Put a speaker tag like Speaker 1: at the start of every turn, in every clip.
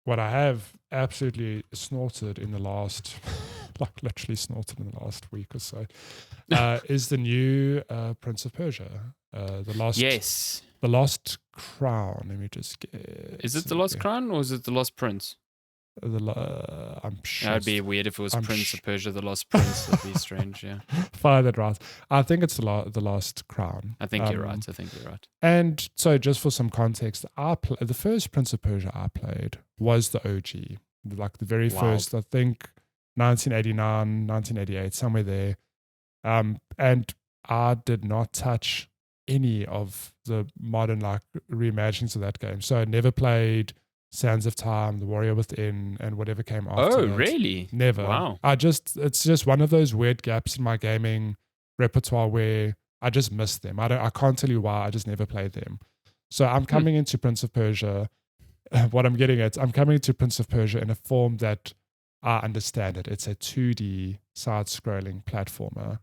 Speaker 1: what I have absolutely snorted in the last, like literally snorted in the last week or so, is the new Prince of Persia,
Speaker 2: Yes.
Speaker 1: the Lost Crown. Let me just
Speaker 2: Is it
Speaker 1: get
Speaker 2: the Lost Crown or is it the Lost Prince?
Speaker 1: I'm sure.
Speaker 2: That'd be weird if it was
Speaker 1: I'm
Speaker 2: Prince of Persia, the Lost Prince. That'd be strange, yeah.
Speaker 1: fire that right. I think it's the Lost Crown.
Speaker 2: I think you're right. I think you're right.
Speaker 1: And so, just for some context, the first Prince of Persia I played was the OG, like the very first, I think 1989, 1988, somewhere there. And I did not touch any of the modern like reimaginings of that game. So I never played Sands of Time, The Warrior Within, and whatever came after
Speaker 2: Oh,
Speaker 1: that.
Speaker 2: really?
Speaker 1: Never.
Speaker 2: Wow.
Speaker 1: It's just one of those weird gaps in my gaming repertoire where I just miss them. I can't tell you why. I just never played them. So I'm coming into Prince of Persia. What I'm getting at, I'm coming to Prince of Persia in a form that I understand it. It's a 2D side-scrolling platformer.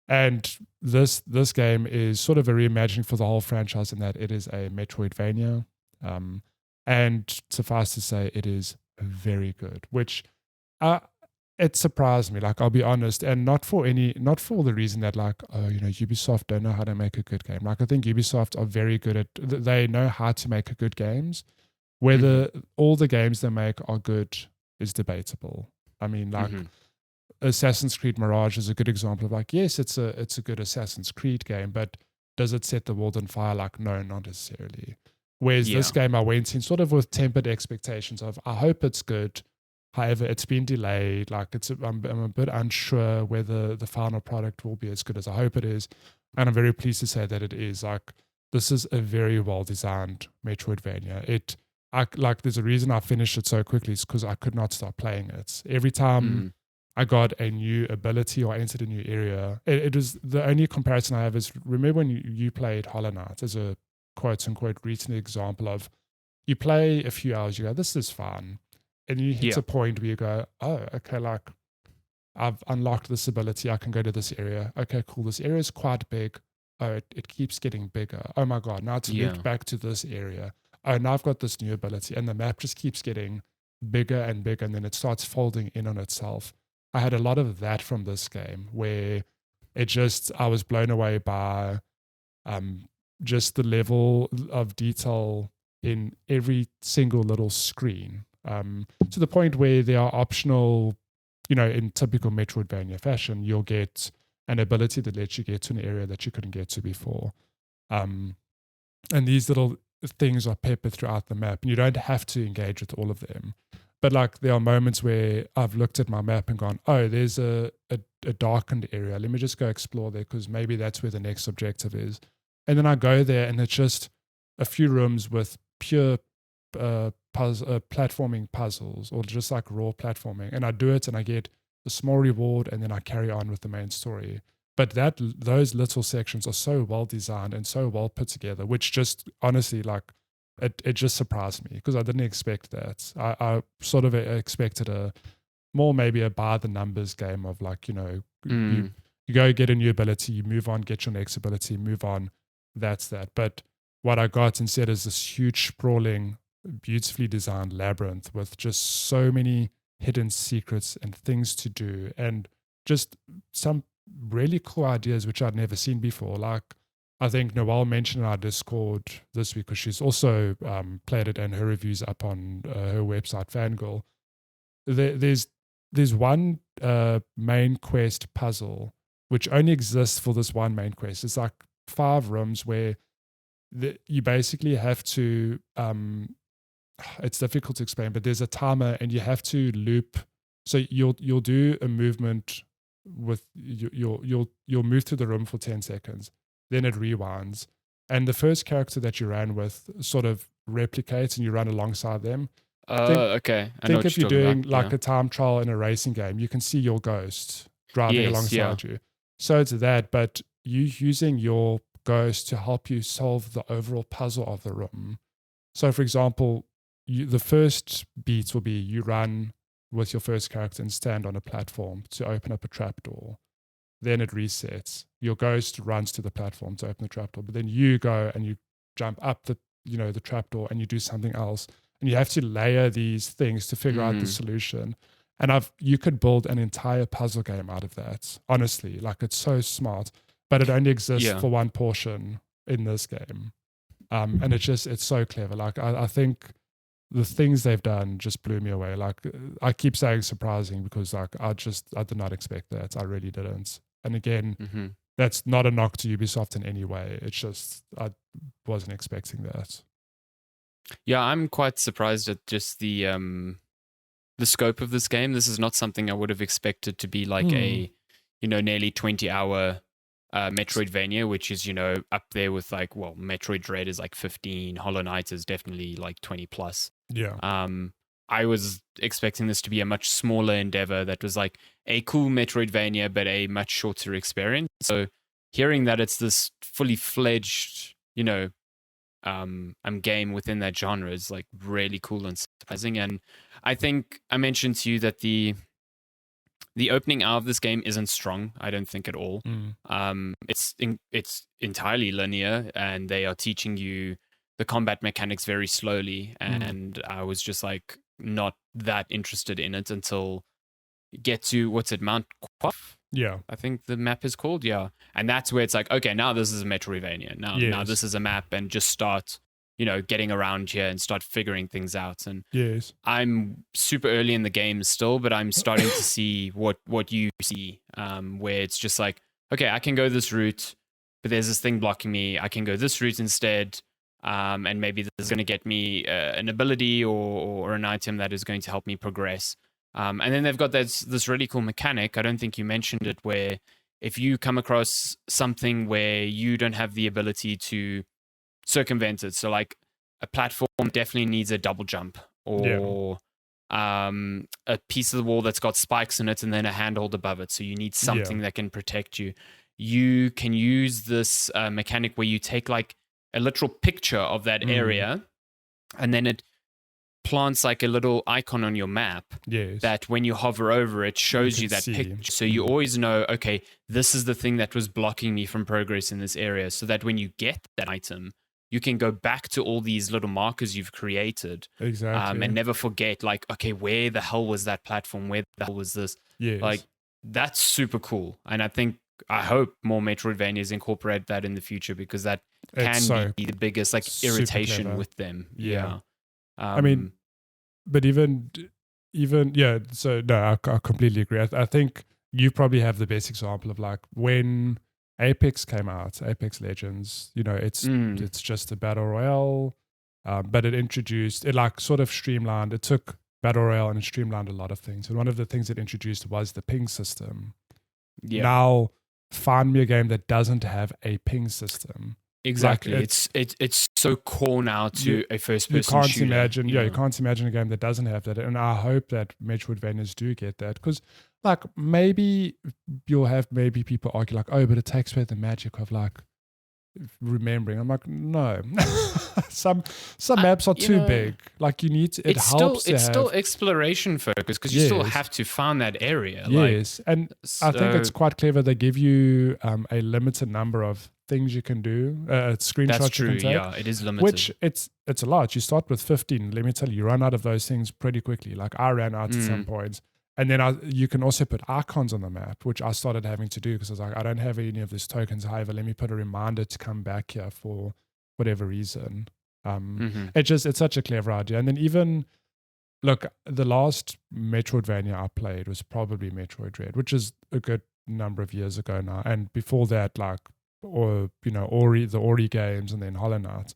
Speaker 1: And this game is sort of a reimagining for the whole franchise in that it is a Metroidvania. And suffice to say, it is very good, which it surprised me. Like, I'll be honest, and not for the reason that like, oh, Ubisoft don't know how to make a good game. Like, I think Ubisoft are very good at, they know how to make good games. Whether all the games they make are good is debatable. I mean, like, Assassin's Creed Mirage is a good example of like, yes, it's a good Assassin's Creed game, but does it set the world on fire? Like, no, not necessarily. Whereas this game I went in sort of with tempered expectations of, I hope it's good. However, it's been delayed. Like, I'm a bit unsure whether the final product will be as good as I hope it is. And I'm very pleased to say that it is. Like, this is a very well designed Metroidvania. There's a reason I finished it so quickly. It's because I could not stop playing it. Every time I got a new ability or entered a new area, it was the only comparison I have is, remember when you played Hollow Knight as a quote unquote recent example of, you play a few hours, you go, this is fun. And you hit a point where you go, oh, okay, like, I've unlocked this ability. I can go to this area. Okay, cool. This area is quite big. Oh, it keeps getting bigger. Oh my God, now it's looped back to this area. Oh, now I've got this new ability. And the map just keeps getting bigger and bigger, and then it starts folding in on itself. I had a lot of that from this game where I was blown away by just the level of detail in every single little screen, to the point where there are optional, in typical Metroidvania fashion, you'll get an ability that lets you get to an area that you couldn't get to before. And these little things are peppered throughout the map, and you don't have to engage with all of them. But like, there are moments where I've looked at my map and gone, oh, there's a darkened area. Let me just go explore there because maybe that's where the next objective is. And then I go there and it's just a few rooms with pure platforming puzzles, or just like raw platforming. And I do it and I get a small reward, and then I carry on with the main story. But those little sections are so well designed and so well put together, which just honestly, like, it just surprised me because I didn't expect that. I sort of expected maybe a by the numbers game of like, you go get a new ability, you move on, get your next ability, move on. That's that. But what I got instead is this huge, sprawling, beautifully designed labyrinth with just so many hidden secrets and things to do, and just some really cool ideas which I'd never seen before. Like, I think Noelle mentioned in our Discord this week because she's also played it, and her reviews up on her website, Fangirl. There's one main quest puzzle which only exists for this one main quest. It's like 5 rooms where you basically have to. It's difficult to explain, but there's a timer, and you have to loop. So you'll do a movement with you'll move through the room for 10 seconds. Then it rewinds. And the first character that you ran with sort of replicates, and you run alongside them.
Speaker 2: Okay. I know
Speaker 1: Think
Speaker 2: what
Speaker 1: if
Speaker 2: you're
Speaker 1: you're
Speaker 2: talking
Speaker 1: doing
Speaker 2: about.
Speaker 1: like a time trial in a racing game, you can see your ghost driving alongside you. So it's that, but you using your ghost to help you solve the overall puzzle of the room. So, for example, the first beat will be you run with your first character and stand on a platform to open up a trapdoor. Then it resets. Your ghost runs to the platform to open the trapdoor, but then you go and you jump up the trapdoor and you do something else. and you have to layer these things to figure out the solution. And you could build an entire puzzle game out of that. Honestly, like it's so smart, but it only exists for one portion in this game. And it's so clever. Like I think the things they've done just blew me away. Like I keep saying surprising because like I did not expect that. I really didn't. And again, that's not a knock to Ubisoft in any way. It's just I wasn't expecting that.
Speaker 2: Yeah, I'm quite surprised at just the scope of this game. This is not something I would have expected to be like a, nearly 20-hour Metroidvania, which is, up there with like, well, Metroid Dread is like 15, Hollow Knight is definitely like 20 plus.
Speaker 1: Yeah.
Speaker 2: I was expecting this to be a much smaller endeavor that was like a cool Metroidvania, but a much shorter experience. So hearing that it's this fully fledged, game within that genre is like really cool and surprising. And I think I mentioned to you that the opening hour of this game isn't strong. I don't think at all. It's entirely linear, and they are teaching you the combat mechanics very slowly. And I was just like not that interested in it until you get to Mount Quaff?
Speaker 1: Yeah,
Speaker 2: I think the map is called. Yeah, and that's where it's like, okay, now this is a Metroidvania. Now this is a map, and just start, getting around here and start figuring things out. And I'm super early in the game still, but I'm starting to see what you see, where it's just like, okay, I can go this route, but there's this thing blocking me. I can go this route instead, and maybe this is going to get me an ability or an item that is going to help me progress. And then they've got this really cool mechanic. I don't think you mentioned it, where if you come across something where you don't have the ability to circumvent it, so like a platform definitely needs a double jump, or a piece of the wall that's got spikes in it and then a handhold above it, so you need something that can protect you. You can use this mechanic where you take like a literal picture of that area, and then it plants like a little icon on your map that when you hover over it shows you that picture. So you always know, okay, this is the thing that was blocking me from progress in this area, so that when you get that item, you can go back to all these little markers you've created.
Speaker 1: Exactly.
Speaker 2: And never forget, like, okay, where the hell was that platform? Where the hell was this? Like, that's super cool. And I hope more Metroidvanias incorporate that in the future, because that can be the biggest like irritation with them. I
Speaker 1: mean, but even so no, I completely agree. I think you probably have the best example of like when Apex came out, Apex Legends. It's just a battle royale, but it like sort of streamlined. It took battle royale and it streamlined a lot of things. And one of the things it introduced was the ping system. Now find me a game that doesn't have a ping system.
Speaker 2: Exactly. Like it's so core now to a first-person shooter.
Speaker 1: You can't imagine a game that doesn't have that. And I hope that Metroidvanias do get that, because like maybe you'll have people argue like, oh, but it takes away the magic of like remembering. I'm like, no. some maps are too big. Like you need to, it's
Speaker 2: still exploration focused, because you still have to find that area.
Speaker 1: Yes. And I think it's quite clever. They give you a limited number of things you can do, screenshots. That's true. You can take,
Speaker 2: yeah, it is limited.
Speaker 1: Which it's a lot. You start with 15. Let me tell you run out of those things pretty quickly. Like I ran out at some points. And then you can also put icons on the map, which I started having to do because I was like, I don't have any of these tokens. However, let me put a reminder to come back here for whatever reason. It's such a clever idea. And then even, look, the last Metroidvania I played was probably Metroid Dread, which is a good number of years ago now. And before that, like, the Ori games, and then Hollow Knight.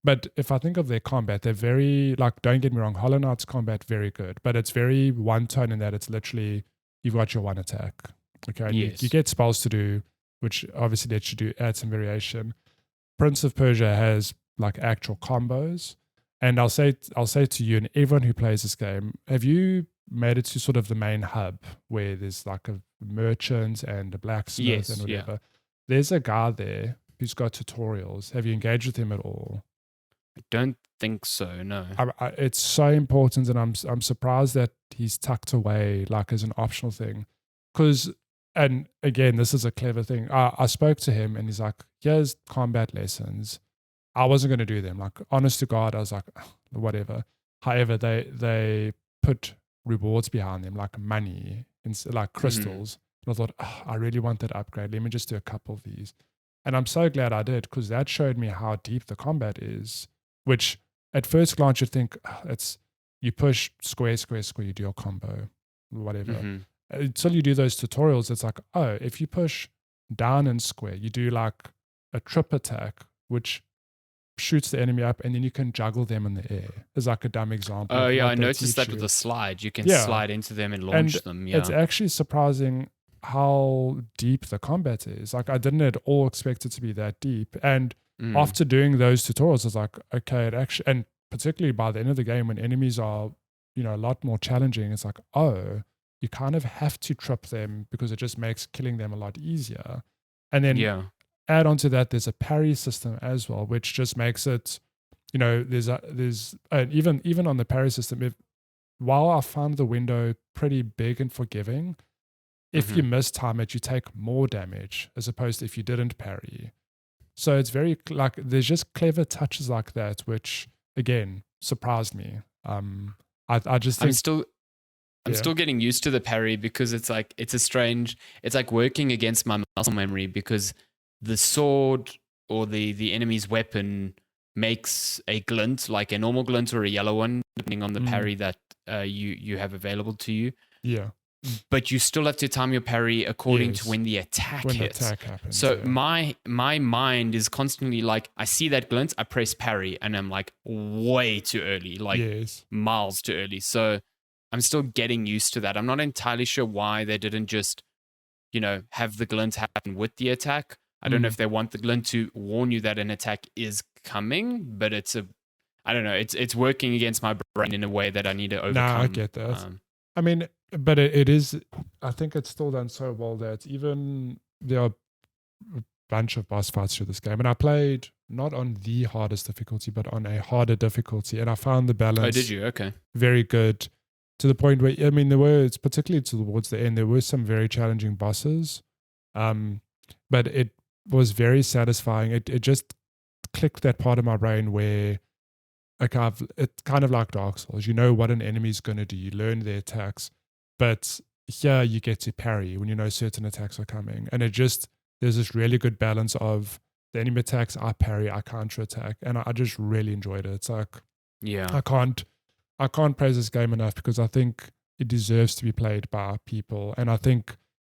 Speaker 1: But if I think of their combat, they're very, like, don't get me wrong, Hollow Knight's combat very good, but it's very one tone in that it's literally, you've got your one attack. Okay. And you get spells to do, which obviously that should add some variation. Prince of Persia has like actual combos. And I'll say to you and everyone who plays this game, have you made it to sort of the main hub where there's like a merchant and a blacksmith and whatever? Yeah. There's a guy there who's got tutorials. Have you engaged with him at all?
Speaker 2: I don't think so, no.
Speaker 1: It's so important, and I'm surprised that he's tucked away like as an optional thing. And again, this is a clever thing. I spoke to him and he's like, here's combat lessons. I wasn't going to do them. Like, honest to God, I was like, whatever. However, they put rewards behind them, like money, and like crystals. And I thought, I really want that upgrade. Let me just do a couple of these. And I'm so glad I did, because that showed me how deep the combat is, which at first glance you'd think it's you push square, square, square, you do your combo, whatever. Until you do those tutorials, it's like, oh, if you push down and square, you do like a trip attack, which shoots the enemy up, and then you can juggle them in the air. It's like a dumb example.
Speaker 2: Oh, yeah, I noticed that with the slide. You can slide into them and launch them. Yeah.
Speaker 1: It's actually surprising how deep the combat is. Like, I didn't at all expect it to be that deep. And after doing those tutorials, it's like, okay, it actually, and particularly by the end of the game when enemies are, a lot more challenging, it's like, oh, you kind of have to trip them because it just makes killing them a lot easier. And then add on to that, there's a parry system as well, which just makes it, there's even on the parry system, while I found the window pretty big and forgiving, if you mistime it, you take more damage as opposed to if you didn't parry. So it's very like there's just clever touches like that, which again surprised me. I just think
Speaker 2: I'm still getting used to the parry, because it's like it's like working against my muscle memory, because the sword or the enemy's weapon makes a glint, like a normal glint or a yellow one, depending on the parry that you have available to you.
Speaker 1: Yeah.
Speaker 2: But you still have to time your parry according to when the attack hits.
Speaker 1: The attack happens,
Speaker 2: so my mind is constantly like, I see that glint, I press parry, and I'm like way too early, like miles too early. So I'm still getting used to that. I'm not entirely sure why they didn't just, have the glint happen with the attack. I don't know if they want the glint to warn you that an attack is coming, but I don't know. It's working against my brain in a way that I need to overcome.
Speaker 1: Nah, I get that. I mean, but it is, I think it's still done so well that even there are a bunch of boss fights through this game. And I played not on the hardest difficulty, but on a harder difficulty. And I found the balance.
Speaker 2: Oh, did you? Okay.
Speaker 1: Very good, to the point where, it's particularly towards the end, there were some very challenging bosses. But it was very satisfying. It just clicked that part of my brain where, it's kind of like Dark Souls. You know what an enemy's going to do. You learn their attacks. But here you get to parry when you know certain attacks are coming. And there's this really good balance of the enemy attacks, I parry, I counter attack. And I just really enjoyed it. It's like, I can't praise this game enough, because I think it deserves to be played by people. And I think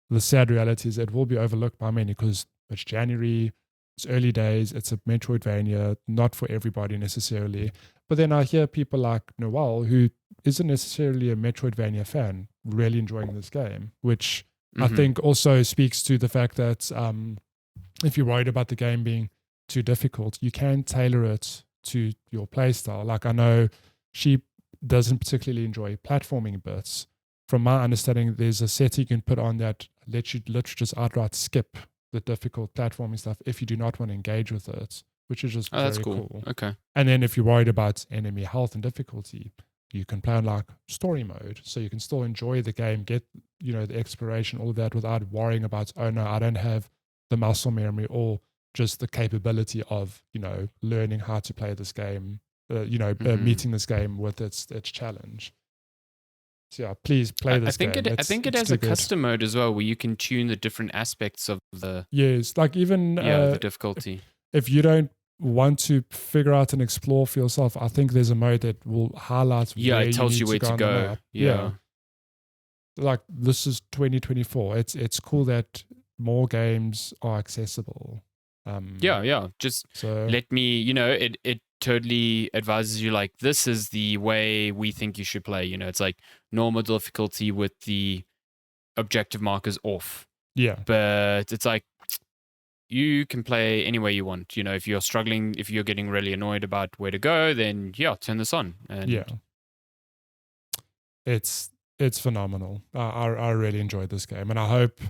Speaker 1: the sad reality is it will be overlooked by many, because it's January, it's early days, it's a Metroidvania, not for everybody necessarily. But then I hear people like Noel, who isn't necessarily a Metroidvania fan, really enjoying this game, which I think also speaks to the fact that if you're worried about the game being too difficult, you can tailor it to your playstyle. Like, I know she doesn't particularly enjoy platforming bits. From my understanding, there's a set you can put on that lets you literally just outright skip the difficult platforming stuff if you do not want to engage with it, which is just very cool.
Speaker 2: Okay.
Speaker 1: And then if you're worried about enemy health and difficulty, you can play on like story mode, so you can still enjoy the game, get the exploration, all of that, without worrying about, oh no, I don't have the muscle memory or just the capability of learning how to play this game, meeting this game with its challenge. So yeah, please play this game.
Speaker 2: I think it has a custom mode as well, where you can tune the different aspects of the
Speaker 1: like even
Speaker 2: the difficulty.
Speaker 1: If you don't want to figure out and explore for yourself, I think there's a mode that will highlight
Speaker 2: it tells you where to go. Yeah.
Speaker 1: Like, this is 2024. It's cool that more games are accessible.
Speaker 2: Just let me, it totally advises you, like, this is the way we think you should play. It's like normal difficulty with the objective markers off.
Speaker 1: Yeah.
Speaker 2: But it's like, you can play any way you want. If you're struggling, if you're getting really annoyed about where to go, then turn this on. And
Speaker 1: it's phenomenal. I really enjoyed this game, and I hope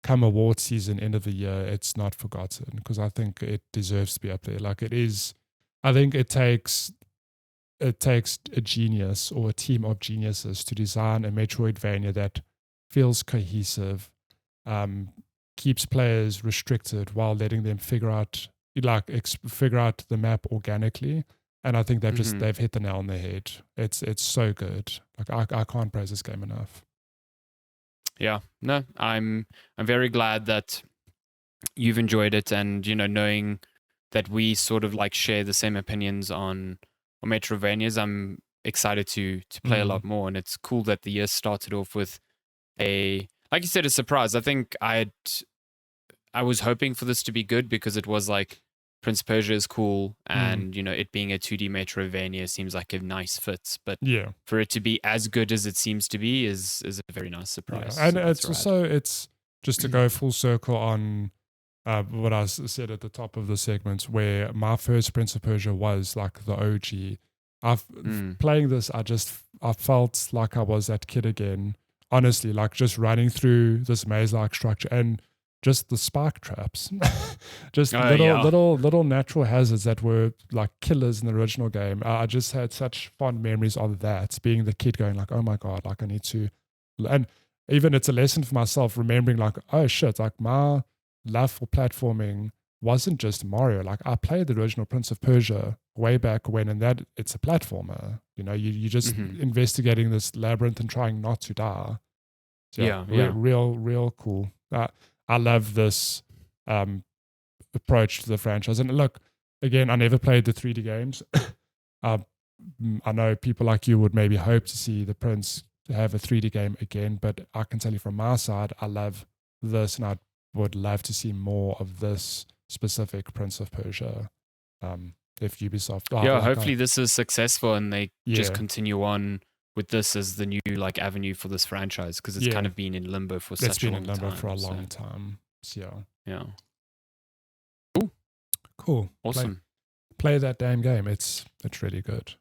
Speaker 1: come award season, end of the year, it's not forgotten, because I think it deserves to be up there. Like, it is. I think it takes a genius or a team of geniuses to design a Metroidvania that feels cohesive, keeps players restricted while letting them figure out like figure out the map organically. And I think they've hit the nail on the head. It's so good. Like I can't praise this game enough.
Speaker 2: Yeah, no, I'm very glad that you've enjoyed it, and knowing that we sort of like share the same opinions on Metroidvanias, I'm excited to play a lot more. And it's cool that the year started off with like you said, a surprise. I think I was hoping for this to be good because it was like Prince of Persia is cool, and it being a 2D Metroidvania seems like a nice fit. But for it to be as good as it seems to be is a very nice surprise.
Speaker 1: Yeah. And so it's also, it's just to go full circle on what I said at the top of the segment, where my first Prince of Persia was like the OG. Playing this, I felt like I was that kid again. Honestly, like just running through this maze-like structure and just the spark traps, just little natural hazards that were like killers in the original game. I just had such fond memories of that, being the kid going like, oh my God, like I need to, and even it's a lesson for myself, remembering like, oh shit, like my love for platforming wasn't just Mario. Like I played the original Prince of Persia way back when, and that it's a platformer. You just investigating this labyrinth and trying not to die. So real cool. I love this approach to the franchise. And look, again, I never played the 3D games. I know people like you would maybe hope to see the Prince have a 3D game again, but I can tell you from my side, I love this, and I would love to see more of this specific Prince of Persia. If Ubisoft,
Speaker 2: hopefully this is successful and they just continue on with this as the new like avenue for this franchise, because it's kind of been in limbo for such a long time. It's been in limbo
Speaker 1: for a long time. So
Speaker 2: yeah.
Speaker 1: Cool.
Speaker 2: Awesome.
Speaker 1: Play that damn game. It's really good.